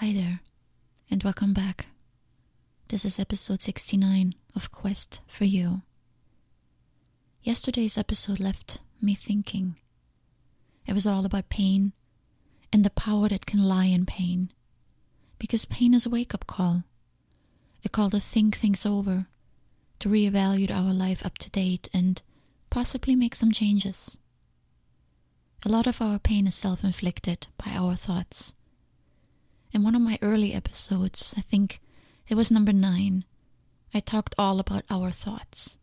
Hi there, and welcome back. This is episode 69 of Quest for You. Yesterday's episode left me thinking. It was all about pain and the power that can lie in pain. Because pain is a wake-up call. A call to think things over, to reevaluate our life up to date and possibly make some changes. A lot of our pain is self-inflicted by our thoughts. In one of my early episodes, I think it was number 9, I talked all about our thoughts.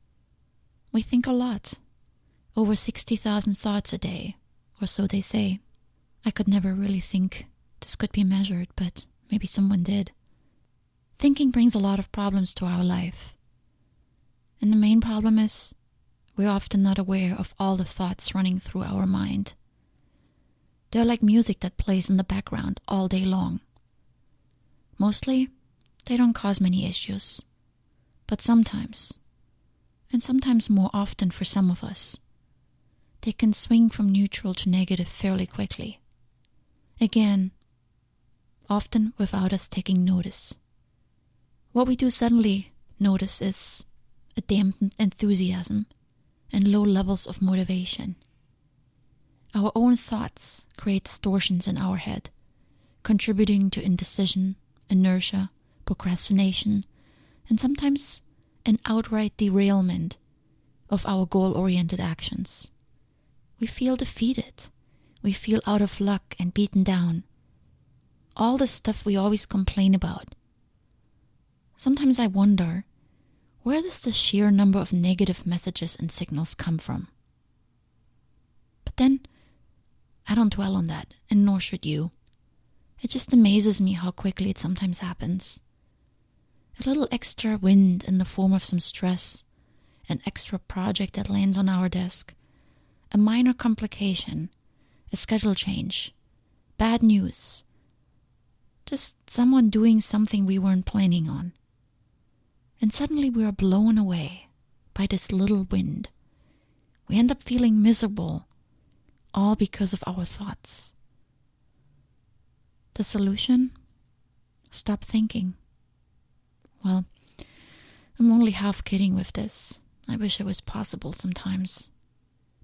We think a lot, over 60,000 thoughts a day, or so they say. I could never really think this could be measured, but maybe someone did. Thinking brings a lot of problems to our life. And the main problem is, we're often not aware of all the thoughts running through our mind. They're like music that plays in the background all day long. Mostly, they don't cause many issues. But sometimes, and sometimes more often for some of us, they can swing from neutral to negative fairly quickly. Again, often without us taking notice. What we do suddenly notice is a dampened enthusiasm and low levels of motivation. Our own thoughts create distortions in our head, contributing to indecision, inertia, procrastination, and sometimes an outright derailment of our goal-oriented actions. We feel defeated. We feel out of luck and beaten down. All the stuff we always complain about. Sometimes I wonder, where does the sheer number of negative messages and signals come from? But then, I don't dwell on that, and nor should you. It just amazes me how quickly it sometimes happens. A little extra wind in the form of some stress, an extra project that lands on our desk, a minor complication, a schedule change, bad news, just someone doing something we weren't planning on. And suddenly we are blown away by this little wind. We end up feeling miserable, all because of our thoughts. The solution? Stop thinking. Well, I'm only half kidding with this. I wish it was possible sometimes.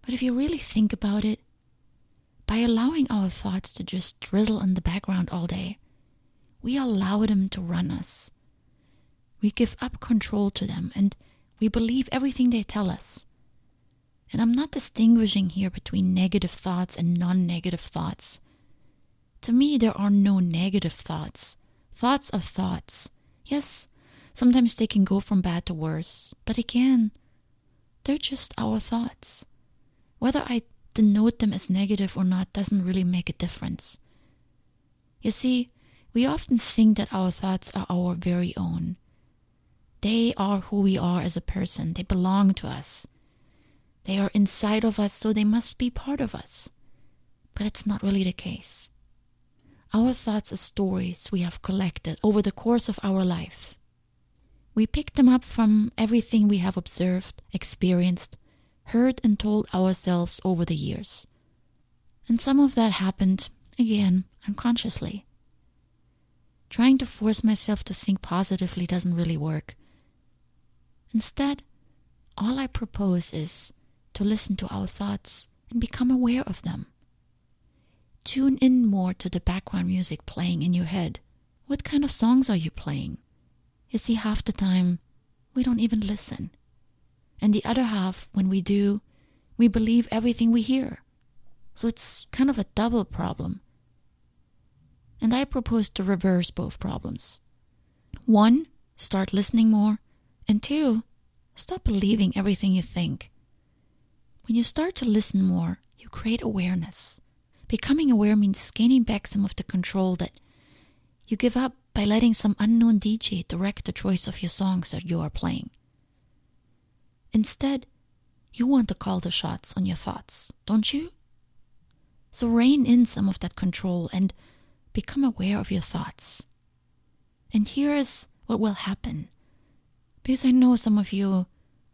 But if you really think about it, by allowing our thoughts to just drizzle in the background all day, we allow them to run us. We give up control to them and we believe everything they tell us. And I'm not distinguishing here between negative thoughts and non-negative thoughts. To me, there are no negative thoughts. Thoughts are thoughts. Yes, sometimes they can go from bad to worse. But again, they're just our thoughts. Whether I denote them as negative or not doesn't really make a difference. You see, we often think that our thoughts are our very own. They are who we are as a person. They belong to us. They are inside of us, so they must be part of us. But it's not really the case. Our thoughts are stories we have collected over the course of our life. We pick them up from everything we have observed, experienced, heard and told ourselves over the years. And some of that happened, again, unconsciously. Trying to force myself to think positively doesn't really work. Instead, all I propose is to listen to our thoughts and become aware of them. Tune in more to the background music playing in your head. What kind of songs are you playing? You see, half the time, we don't even listen. And the other half, when we do, we believe everything we hear. So it's kind of a double problem. And I propose to reverse both problems. 1, start listening more. And 2, stop believing everything you think. When you start to listen more, you create awareness. Becoming aware means gaining back some of the control that you give up by letting some unknown DJ direct the choice of your songs that you are playing. Instead, you want to call the shots on your thoughts, don't you? So rein in some of that control and become aware of your thoughts. And here is what will happen. Because I know some of you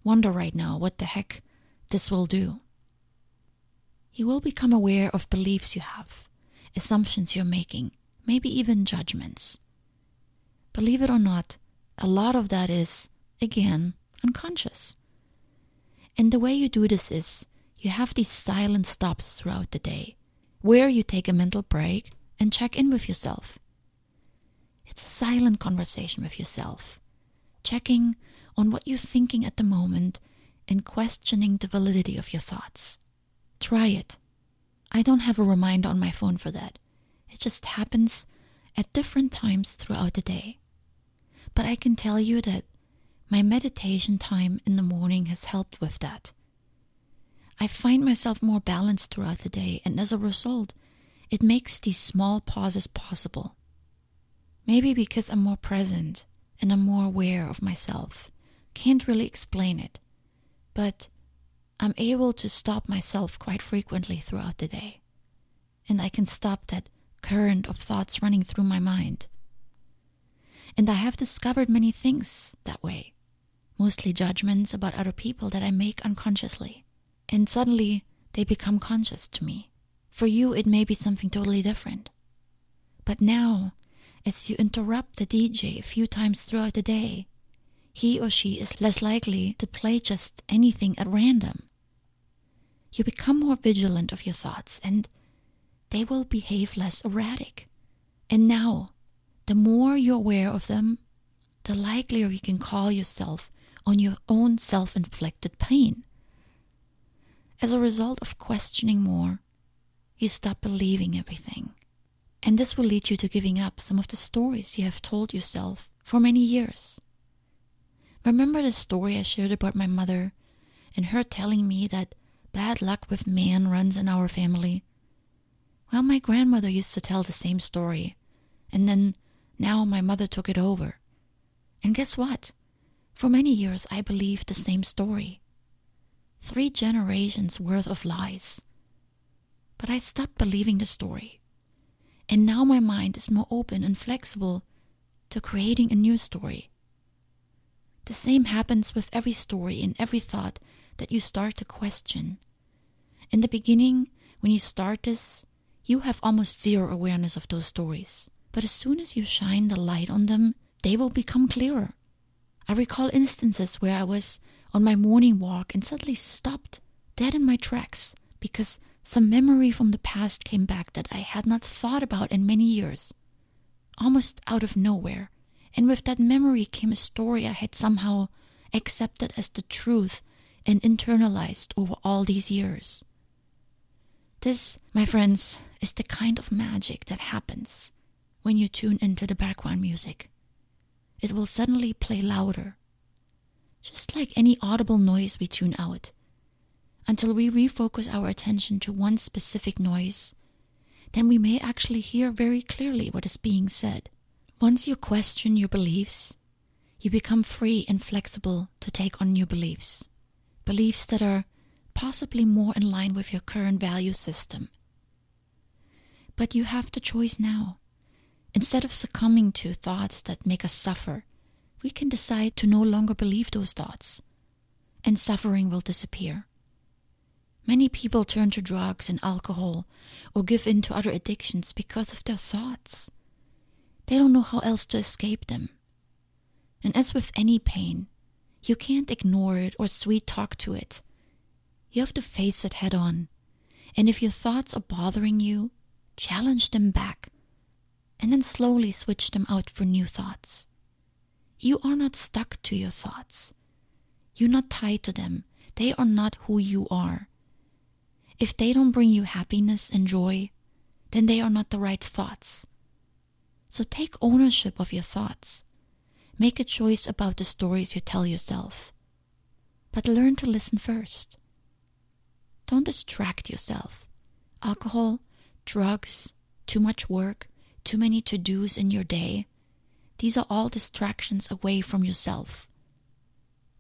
wonder right now what the heck this will do. You will become aware of beliefs you have, assumptions you're making, maybe even judgments. Believe it or not, a lot of that is, again, unconscious. And the way you do this is, you have these silent stops throughout the day, where you take a mental break and check in with yourself. It's a silent conversation with yourself, checking on what you're thinking at the moment and questioning the validity of your thoughts. Try it. I don't have a reminder on my phone for that. It just happens at different times throughout the day. But I can tell you that my meditation time in the morning has helped with that. I find myself more balanced throughout the day, and as a result, it makes these small pauses possible. Maybe because I'm more present and I'm more aware of myself. Can't really explain it, but I'm able to stop myself quite frequently throughout the day. And I can stop that current of thoughts running through my mind. And I have discovered many things that way. Mostly judgments about other people that I make unconsciously. And suddenly they become conscious to me. For you, it may be something totally different. But now, as you interrupt the DJ a few times throughout the day, he or she is less likely to play just anything at random. You become more vigilant of your thoughts, and they will behave less erratic. And now, the more you're aware of them, the likelier you can call yourself on your own self-inflicted pain. As a result of questioning more, you stop believing everything. And this will lead you to giving up some of the stories you have told yourself for many years. Remember the story I shared about my mother and her telling me that bad luck with men runs in our family? Well, my grandmother used to tell the same story, and then now my mother took it over. And guess what? For many years I believed the same story. 3 generations worth of lies. But I stopped believing the story. And now my mind is more open and flexible to creating a new story. The same happens with every story and every thought that you start to question. In the beginning, when you start this, you have almost zero awareness of those stories. But as soon as you shine the light on them, they will become clearer. I recall instances where I was on my morning walk and suddenly stopped dead in my tracks because some memory from the past came back that I had not thought about in many years, almost out of nowhere. And with that memory came a story I had somehow accepted as the truth and internalized over all these years. This, my friends, is the kind of magic that happens when you tune into the background music. It will suddenly play louder, just like any audible noise we tune out, until we refocus our attention to one specific noise. Then we may actually hear very clearly what is being said. Once you question your beliefs, you become free and flexible to take on new beliefs. Beliefs that are possibly more in line with your current value system. But you have the choice now. Instead of succumbing to thoughts that make us suffer, we can decide to no longer believe those thoughts, and suffering will disappear. Many people turn to drugs and alcohol or give in to other addictions because of their thoughts. They don't know how else to escape them. And as with any pain, you can't ignore it or sweet talk to it. You have to face it head on. And if your thoughts are bothering you, challenge them back. And then slowly switch them out for new thoughts. You are not stuck to your thoughts. You're not tied to them. They are not who you are. If they don't bring you happiness and joy, then they are not the right thoughts. So take ownership of your thoughts. Make a choice about the stories you tell yourself. But learn to listen first. Don't distract yourself. Alcohol, drugs, too much work, too many to-dos in your day. These are all distractions away from yourself.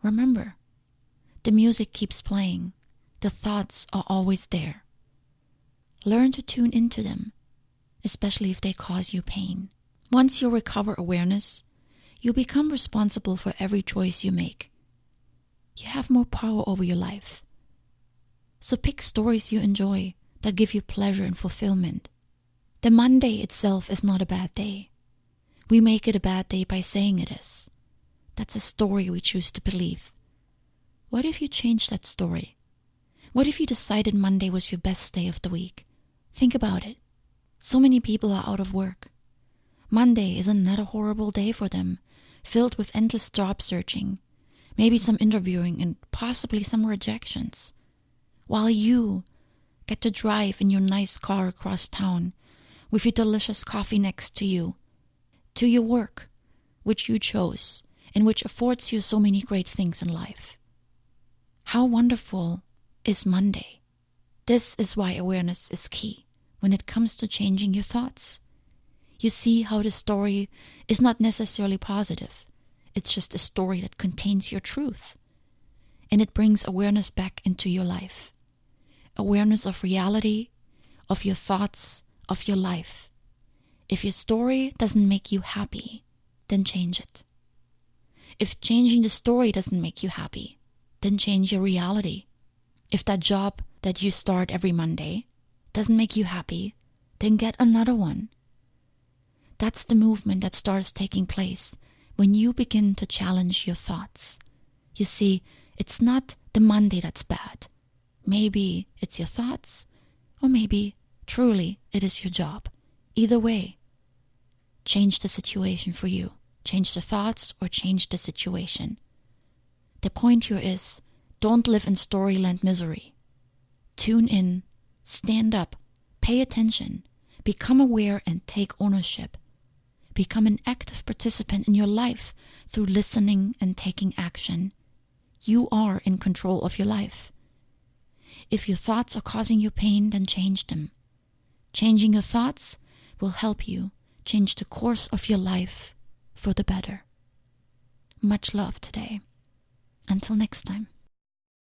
Remember, the music keeps playing. The thoughts are always there. Learn to tune into them, especially if they cause you pain. Once you recover awareness, you become responsible for every choice you make. You have more power over your life. So pick stories you enjoy that give you pleasure and fulfillment. The Monday itself is not a bad day. We make it a bad day by saying it is. That's a story we choose to believe. What if you change that story? What if you decided Monday was your best day of the week? Think about it. So many people are out of work. Monday is another horrible day for them, filled with endless job searching, maybe some interviewing and possibly some rejections. While you get to drive in your nice car across town with your delicious coffee next to you, to your work, which you chose and which affords you so many great things in life. How wonderful is Monday? This is why awareness is key when it comes to changing your thoughts. You see how the story is not necessarily positive. It's just a story that contains your truth. And it brings awareness back into your life. Awareness of reality, of your thoughts, of your life. If your story doesn't make you happy, then change it. If changing the story doesn't make you happy, then change your reality. If that job that you start every Monday doesn't make you happy, then get another one. That's the movement that starts taking place when you begin to challenge your thoughts. You see, it's not the Monday that's bad. Maybe it's your thoughts, or maybe truly it is your job. Either way, change the situation for you. Change the thoughts or change the situation. The point here is, don't live in storyland misery. Tune in, stand up, pay attention, become aware and take ownership. Become an active participant in your life through listening and taking action. You are in control of your life. If your thoughts are causing you pain, then change them. Changing your thoughts will help you change the course of your life for the better. Much love today. Until next time.